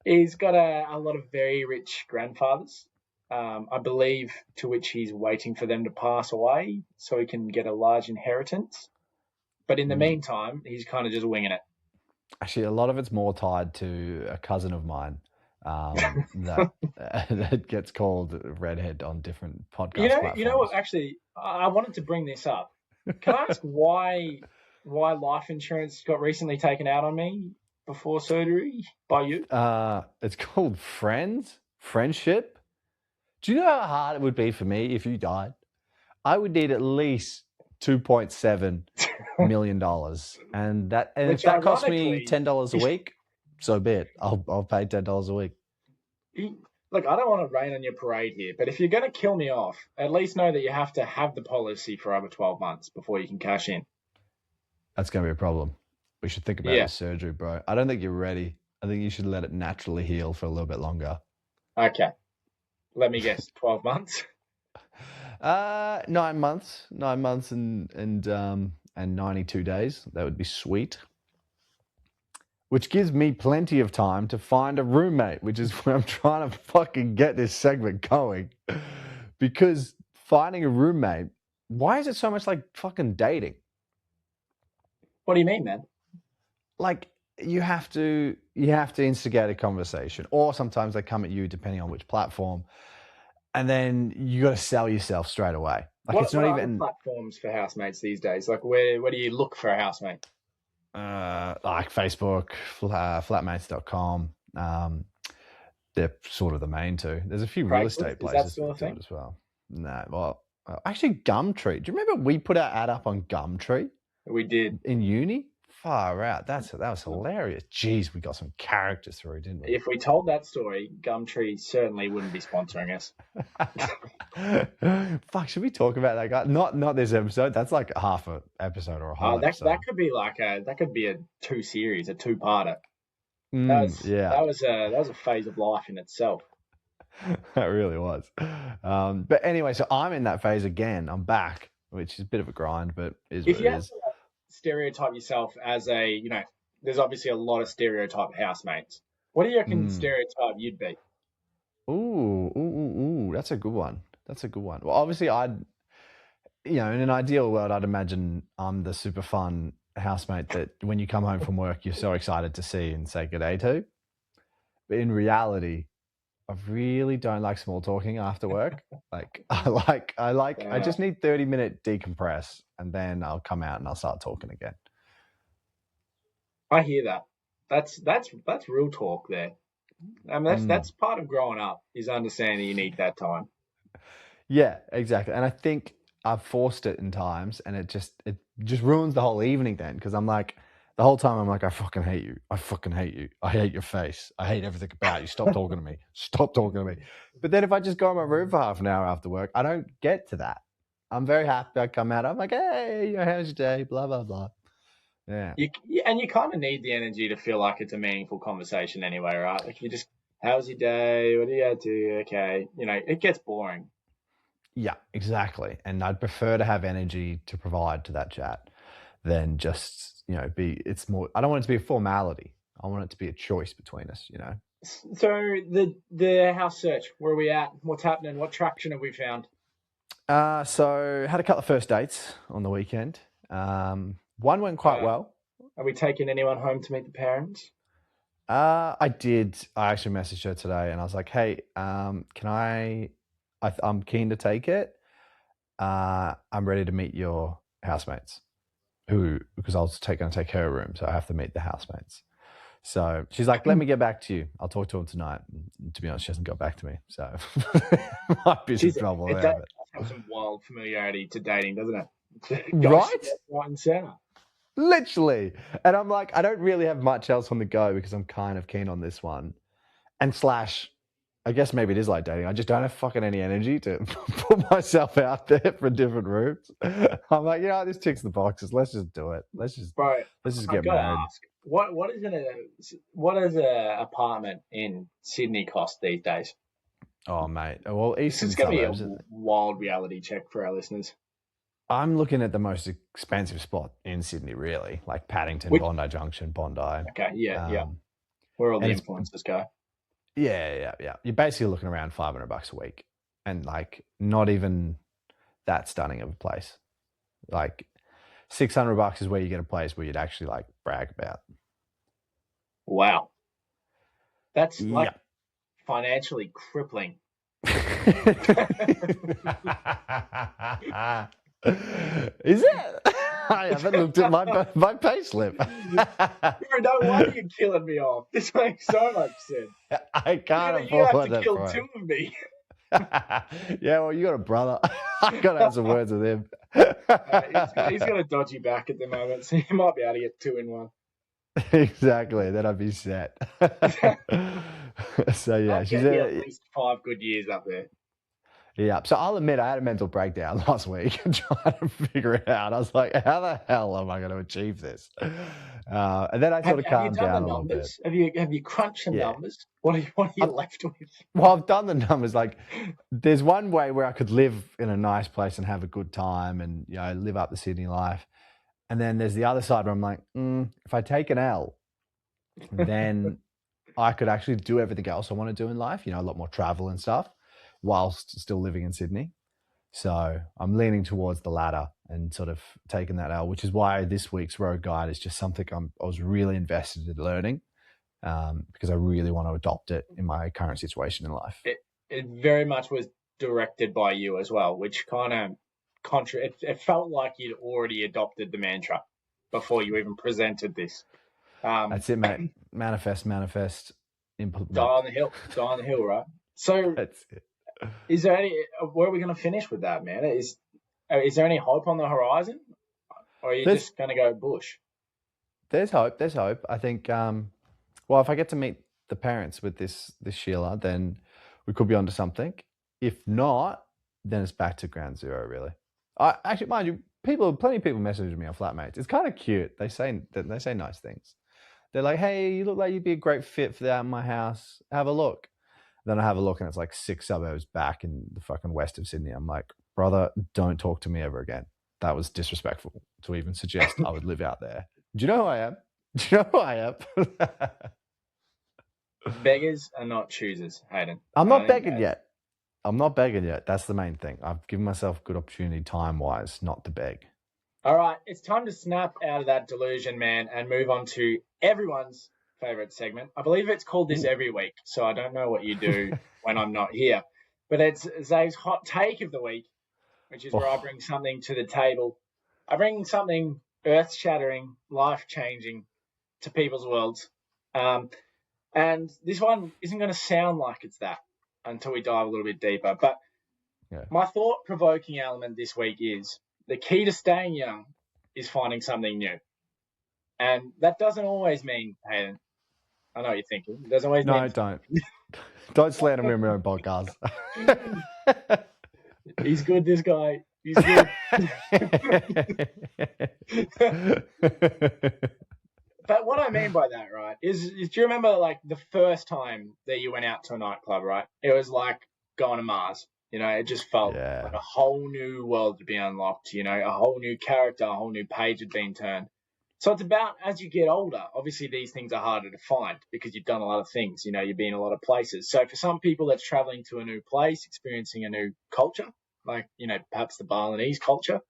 He's got a lot of very rich grandfathers, I believe, to which he's waiting for them to pass away so he can get a large inheritance. But in the meantime, he's kind of just winging it.
Actually, a lot of it's more tied to a cousin of mine that that gets called redhead on different podcast platforms.
You know what? Actually, I wanted to bring this up. Can I ask why life insurance got recently taken out on me before surgery by you?
It's called friendship. Do you know how hard it would be for me if you died? I would need at least $2.7 million, and if that cost me $10 a week, so be it. I'll pay $10 a week.
Look, I don't want to rain on your parade here, but if you're going to kill me off, at least know that you have to have the policy for over 12 months before you can cash in.
That's going to be a problem. We should think about the surgery, bro. I don't think you're ready. I think you should let it naturally heal for a little bit longer.
Okay. Let me guess, 12 months?
9 months. 9 months and 92 days. That would be sweet. Which gives me plenty of time to find a roommate, which is where I'm trying to fucking get this segment going. Because finding a roommate, why is it so much like fucking dating?
What do you mean, man?
Like, you have to instigate a conversation, or sometimes they come at you depending on which platform, and then you got to sell yourself straight away. Like,
what are the platforms for housemates these days? Like, where do you look for a housemate?
Like Facebook, flatmates.com. They're sort of the main two. There's a few real estate places that do it as well. No, well, actually, Gumtree. Do you remember we put our ad up on Gumtree?
We did.
In uni? Far out. That was hilarious. Jeez, we got some characters through, didn't we?
If we told that story, Gumtree certainly wouldn't be sponsoring us.
Fuck, should we talk about that guy? Not this episode. That's like half an episode or a whole episode.
That could be a 2-series, a 2-parter. That was a phase of life in itself.
That really was. But anyway, so I'm in that phase again. I'm back, which is a bit of a grind, but is what it is.
Stereotype yourself as there's obviously a lot of stereotype housemates. What do you reckon stereotype you'd be?
Ooh, that's a good one. Well, obviously in an ideal world, I'd imagine I'm the super fun housemate that when you come home from work, you're so excited to see and say good day to. But in reality, I really don't like small talking after work. I just need 30-minute decompress, and then I'll come out and I'll start talking again.
I hear that. That's real talk there. I mean, that's part of growing up, is understanding you need that time.
Yeah, exactly. And I think I've forced it in times, and it just ruins the whole evening then, because I'm like, the whole time I'm like, I fucking hate you. I fucking hate you. I hate your face. I hate everything about you. Stop talking to me. Stop talking to me. But then if I just go in my room for half an hour after work, I don't get to that. I'm very happy. I come out. I'm like, hey, how's your day? Blah, blah, blah. Yeah.
And you kind of need the energy to feel like it's a meaningful conversation anyway, right? Like, you just, how's your day? What do you do? Okay. It gets boring.
Yeah, exactly. And I'd prefer to have energy to provide to that chat than just, it's more, I don't want it to be a formality. I want it to be a choice between us,
So the house search, where are we at? What's happening? What traction have we found?
So had a couple of first dates on the weekend. One went quite well.
Are we taking anyone home to meet the parents?
I did. I actually messaged her today and I was like, hey, can I'm keen to take it. I'm ready to meet your housemates because I was going to take her room. So I have to meet the housemates. So she's like, let me get back to you. I'll talk to him tonight. And to be honest, she hasn't got back to me. So might be some trouble there.
It does have some wild familiarity to dating, doesn't it?
Right?
Right and center.
Literally. And I'm like, I don't really have much else on the go because I'm kind of keen on this one. And / I guess maybe it is like dating. I just don't have fucking any energy to put myself out there for different rooms. I'm like, this ticks the boxes. Let's just do it. Let's just get married.
Ask, what does an apartment in Sydney cost these days?
Oh, mate. Well, eastern
it's going
suburbs.
to be a wild reality check for our listeners.
I'm looking at the most expensive spot in Sydney, really, like Paddington, Bondi Junction, Bondi.
Okay, yeah. Where all the influencers go.
Yeah. You're basically looking around $500 a week, and like not even that stunning of a place. Like $600 is where you get a place where you'd actually like brag about.
Wow. That's
Yeah.
like financially crippling.
Is it? I haven't looked at my pay slip.
Bro, no wonder you're killing me off. This makes so much sense.
I can't
You have
afford
to
it,
kill
bro.
2 of me.
Yeah, well, you got a brother. I got to have some words with him.
He's got a dodgy back at the moment, so you might be able to get 2 in one.
Exactly. Then I'd be set. So yeah,
She's at least 5 good years up there.
Yeah. So I'll admit I had a mental breakdown last week trying to figure it out. I was like, how the hell am I going to achieve this? And then I sort of calmed down a little bit.
Have you crunched the numbers? What are you left with?
Well, I've done the numbers. Like, there's one way where I could live in a nice place and have a good time and, you know, live up the Sydney life. And then there's the other side where I'm like, if I take an L, then I could actually do everything else I want to do in life, you know, a lot more travel and stuff, whilst still living in Sydney. So I'm leaning towards the latter and sort of taking that L, which is why this week's road guide is just something I was really invested in learning, because I really want to adopt it in my current situation in life.
It very much was directed by you as well, which kind of it felt like you'd already adopted the mantra before you even presented this.
That's it, mate. Manifest, implement.
Die on the hill, right? So
That's it.
Is there any? Where are we going to finish with that, man? Is there any hope on the horizon, or are you just going to go bush?
There's hope. I think. Well, if I get to meet the parents with this Sheila, then we could be onto something. If not, then it's back to ground zero. Really. Actually, mind you, plenty of people message me on Flatmates. It's kind of cute. They say nice things. They're like, "Hey, you look like you'd be a great fit for that in my house. Have a look." Then I have a look and it's like 6 suburbs back in the fucking west of Sydney. I'm like, brother, don't talk to me ever again. That was disrespectful to even suggest I would live out there. Do you know who I am?
Beggars are not choosers, Hayden.
I'm not begging yet. That's the main thing. I've given myself a good opportunity time-wise not to beg.
All right, it's time to snap out of that delusion, man, and move on to everyone's favorite segment. I believe it's called this every week, so I don't know what you do when I'm not here. But it's Zave's hot take of the week, which is where I bring something to the table. I bring something earth-shattering, life-changing to people's worlds. And this one isn't going to sound like it's that until we dive a little bit deeper. But my thought-provoking element this week is the key to staying young is finding something new. And that doesn't always mean, Hayden, I know what you're thinking. It doesn't always mean...
No, don't. Don't slander me on my own podcast.
He's good, this guy. He's good. But what I mean by that, right, is do you remember, like, the first time that you went out to a nightclub, right? It was like going to Mars. You know, it just felt like a whole new world to be unlocked, you know, a whole new character, a whole new page had been turned. So it's about, as you get older, obviously these things are harder to find because you've done a lot of things, you know, you've been a lot of places. So for some people that's traveling to a new place, experiencing a new culture, like, you know, perhaps the Balinese culture,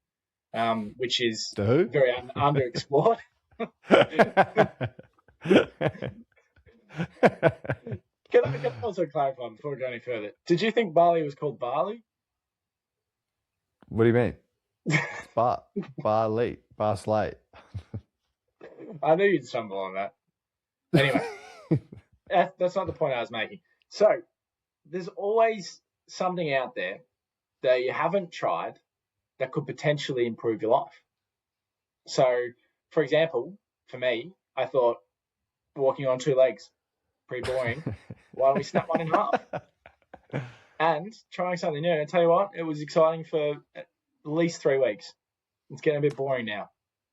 which is very underexplored. Can I also clarify before we go any further? Did you think Bali was called Bali?
What do you mean? Bali, bar slate.
I knew you'd stumble on that. Anyway, that's not the point I was making. So there's always something out there that you haven't tried that could potentially improve your life. So, for example, for me, I thought walking on 2 legs, pretty boring. Why don't we snap one in half? And trying something new. And I tell you what, it was exciting for at least 3 weeks. It's getting a bit boring now.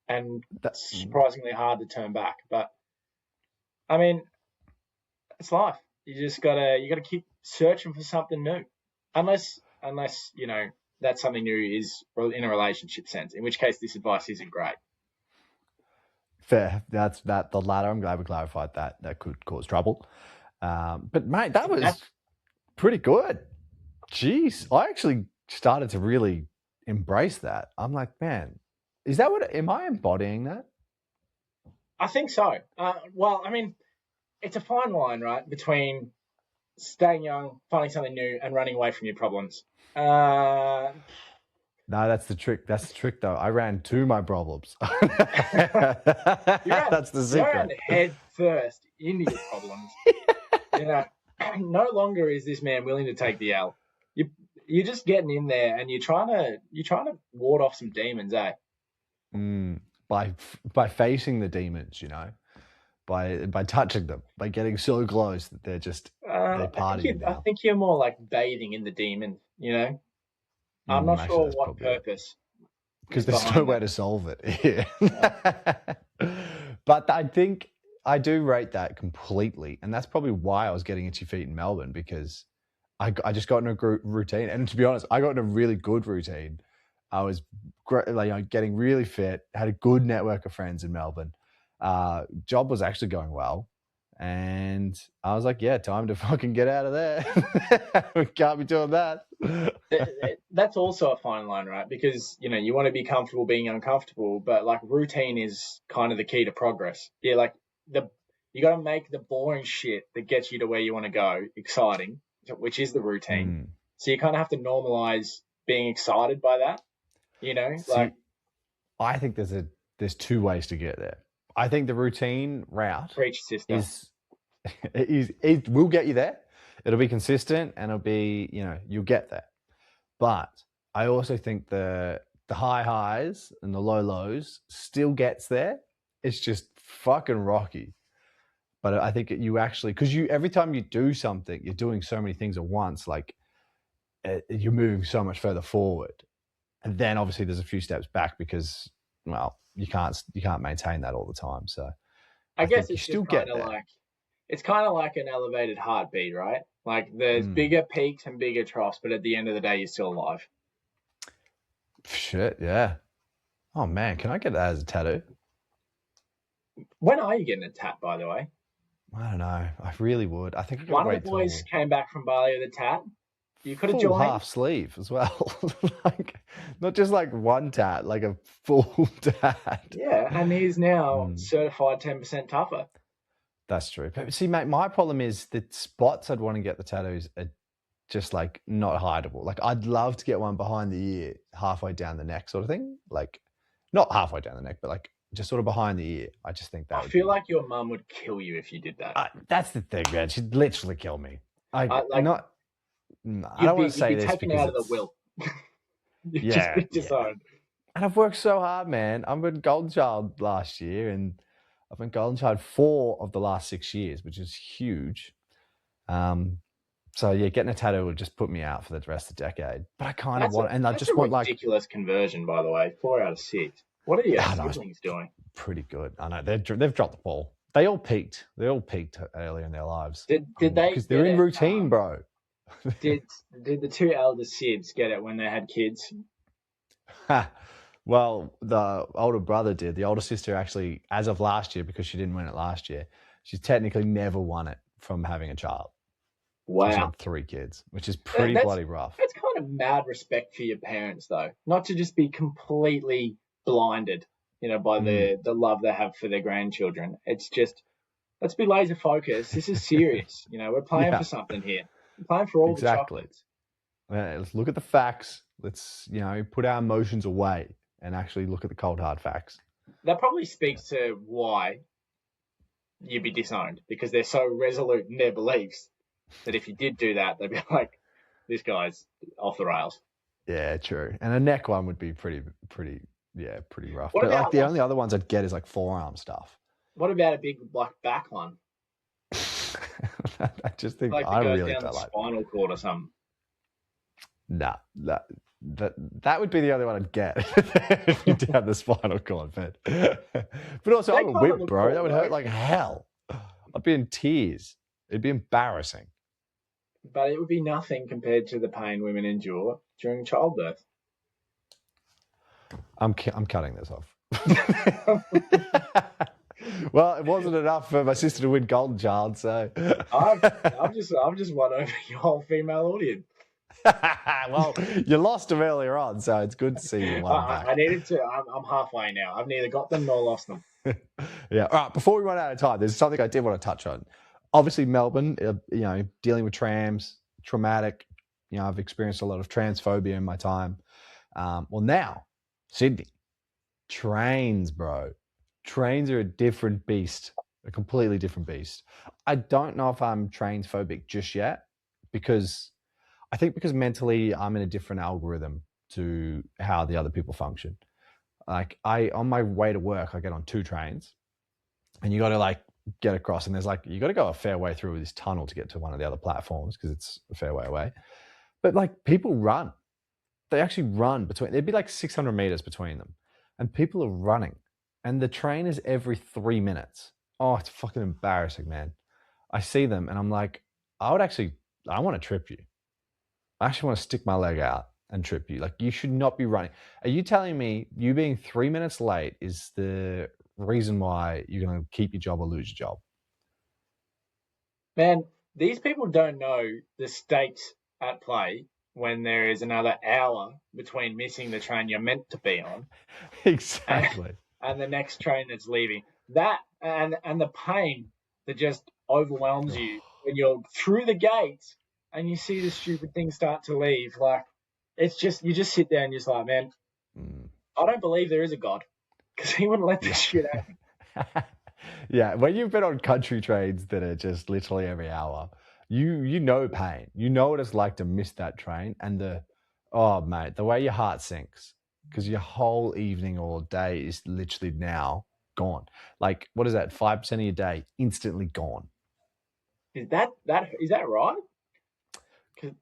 And that's surprisingly hard to turn back. But I mean, it's life. You gotta keep searching for something new. Unless, you know, that something new is in a relationship sense, in which case this advice isn't great.
Fair. The latter. I'm glad we clarified that. That could cause trouble. But mate, that was pretty good. Jeez, I actually started to really embrace that. I'm like, man, is that what? Am I embodying that?
I think so. Well, I mean, it's a fine line, right, between staying young, finding something new, and running away from your problems.
No, that's the trick. That's the trick, though. I ran to my problems. That's the secret.
You ran head first into your problems. You know, no longer is this man willing to take the L. You're just getting in there and you're trying to ward off some demons, eh?
By facing the demons, you know, by touching them, by getting so close that they're just they're partying.
I think you're more like bathing in the demon, you know. I'm not sure what purpose.
Because there's no way to solve it here. But I think I do rate that completely. And that's probably why I was getting itchy feet in Melbourne, because I just got in a routine. And to be honest, I got in a really good routine. I was getting really fit, had a good network of friends in Melbourne. Job was actually going well. And I was like, yeah, time to fucking get out of there. We can't be doing that.
That's also a fine line, right? Because, you know, you want to be comfortable being uncomfortable, but like routine is kind of the key to progress. Yeah, like you got to make the boring shit that gets you to where you want to go exciting, which is the routine. So you kind of have to normalize being excited by that, you know?
I think there's two ways to get there. I think the routine route it will get you there. It'll be consistent and it'll be, you know, you'll get there. But I also think the high highs and the low lows still gets there. It's just fucking rocky. But I think you actually, because every time you do something, you're doing so many things at once, like you're moving so much further forward. And then obviously there's a few steps back because, well, you can't maintain that all the time. So
I guess it's still kind of like, it's kind of like an elevated heartbeat, right? Like there's bigger peaks and bigger troughs, but at the end of the day, you're still alive.
Shit, yeah. Oh man, can I get that as a tattoo?
When are you getting a tat, by the way?
I don't know. I really would. I think
one of the boys came back from Bali with a tat. You could have
joined.
Full
half sleeve as well. Like not just like one tat, like a full tat.
Yeah, and he's now certified 10% tougher.
That's true. But see, mate, my problem is the spots I'd want to get the tattoos are just like not hideable. Like I'd love to get one behind the ear, halfway down the neck sort of thing. Like not halfway down the neck, but like just sort of behind the ear. I just think that
I feel like your mum would kill you if you did that.
That's the thing, man. She'd literally kill me. I don't want to say this
taken out of the will. You'd just be disowned.
And I've worked so hard, man. I'm a golden child last year, and I've been golden child 4 of the last 6 years, which is huge. So yeah, getting a tattoo would just put me out for the rest of the decade. But I kind of want, and I just want like
ridiculous conversion, by the way. 4 out of 6. What are your siblings doing?
Pretty good. I know they've dropped the ball. They all peaked. They all peaked earlier in their lives.
Did they?
Because they're in routine, bro.
Did the 2 elder Sids get it when they had kids?
Well, the older brother did. The older sister actually, as of last year, because she didn't win it last year, she's technically never won it from having a child.
Wow.
She's had 3 kids, which is pretty bloody rough.
That's kind of mad respect for your parents, though. Not to just be completely blinded, you know, by the love they have for their grandchildren. It's just, let's be laser focused. This is serious. You know, we're playing for something here. We're playing for all the chocolates.
Yeah, let's look at the facts. Let's, you know, put our emotions away and actually look at the cold, hard facts.
That probably speaks to why you'd be disowned, because they're so resolute in their beliefs that if you did do that, they'd be like, this guy's off the rails.
Yeah, true. And a neck one would be pretty rough. But like the only other ones I'd get is like forearm stuff.
What about a big like back one?
I just think
like
I
really
don't
like
spinal
cord or something.
Nah, that would be the only one I'd get if you down the spinal cord. But also, I'm a whip, bro. That would hurt like hell. I'd be in tears. It'd be embarrassing.
But it would be nothing compared to the pain women endure during childbirth.
I'm cutting this off. Well, it wasn't enough for my sister to win Golden Child, so.
I've just won over your whole female audience.
Well, you lost them earlier on, so it's good to see you won back.
I needed to. I'm halfway now. I've neither got them nor lost them.
Yeah. All right. Before we run out of time, there's something I did want to touch on. Obviously, Melbourne, dealing with trams, traumatic. I've experienced a lot of transphobia in my time. Well, now, Sydney, trains, bro. Trains are a different beast, a completely different beast. I don't know if I'm transphobic just yet because mentally I'm in a different algorithm to how the other people function. Like on my way to work, I get on 2 trains and you got to get across and there's you got to go a fair way through this tunnel to get to one of the other platforms because it's a fair way away. But people run. They actually run there'd be 600 meters between them and people are running and the train is every 3 minutes. Oh, it's fucking embarrassing, man. I see them and I'm like, I want to trip you. I actually want to stick my leg out and trip you. You should not be running. Are you telling me you being 3 minutes late is the reason why you're going to keep your job or lose your job?
Man, these people don't know the stakes at play when there is another hour between missing the train you're meant to be on.
Exactly.
And the next train that's leaving. That and the pain that just overwhelms you when you're through the gates and you see the stupid thing start to leave. It's just, you just sit there and you're just like, man, I don't believe there is a God because he wouldn't let this shit happen.
Yeah, when you've been on country trains that are just literally every hour, you know pain. You know what it's like to miss that train and the way your heart sinks because your whole evening or day is literally now gone. What is that? 5% of your day instantly gone.
Is that right?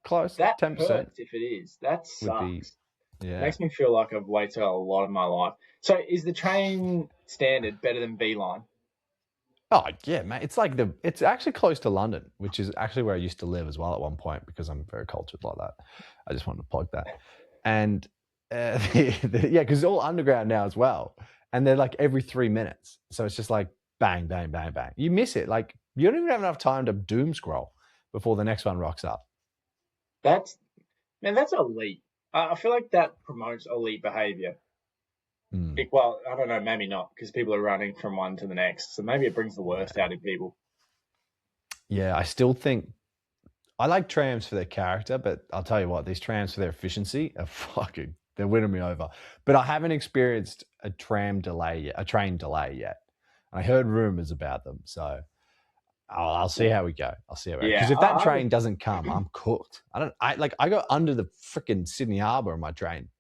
Close.
That
10%.
hurts if it is. That sucks.
Yeah.
Makes me feel like I've waited a lot of my life. So is the train standard better than V-Line?
Oh yeah, mate. It's actually close to London, which is actually where I used to live as well at one point because I'm very cultured like that. I just wanted to plug that. And because it's all underground now as well. And they're every 3 minutes. So it's just bang, bang, bang, bang. You miss it. You don't even have enough time to doom scroll before the next one rocks up.
That's elite. I feel like that promotes elite behavior. Well, I don't know, maybe not, because people are running from one to the next. So maybe it brings the worst out in people.
Yeah, I still think I like trams for their character, but I'll tell you what, these trams for their efficiency are they're winning me over. But I haven't experienced a train delay yet. I heard rumors about them, so I'll see how we go. Because if that train doesn't come, I'm cooked. I go under the freaking Sydney Harbour on my train.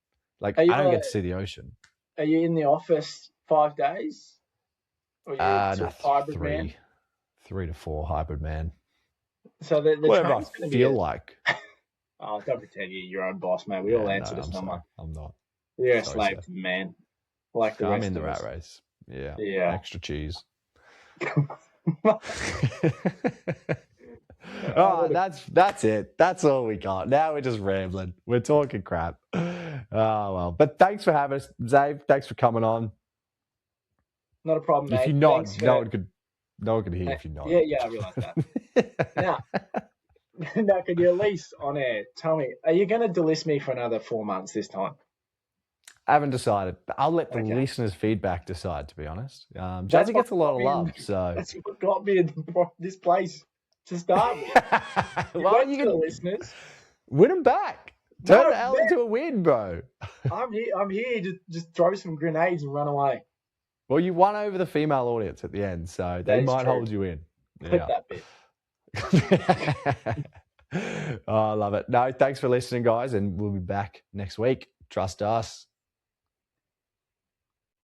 I don't get to see the ocean.
Are you in the office 5 days? Or are you hybrid man?
3 to 4 hybrid man.
So the
whatever I feel like.
Oh, don't pretend you're your own boss, mate. We all answer to someone.
I'm not.
You're a slave to the man.
I'm in the rat race. Yeah. Extra cheese. Oh, that's it. That's all we got. Now we're just rambling. We're talking crap. Oh well. But thanks for having us, Zave. Thanks for coming on.
Not a problem, mate.
If you nod, no one could hear if you nod.
Yeah, I realise that. Now, could you at least on air tell me, are you going to delist me for another 4 months this time?
I haven't decided. I'll let the listeners' feedback decide, to be honest. Jazzy gets a lot of love, so...
That's what got me in this place to start with.
Well, you can listeners. Win them back. Turn the L into a win, bro.
I'm here to just throw some grenades and run away.
Well, you won over the female audience at the end, so they might hold you in.
Clip that bit.
Oh, I love it. No, thanks for listening, guys, and we'll be back next week. Trust us.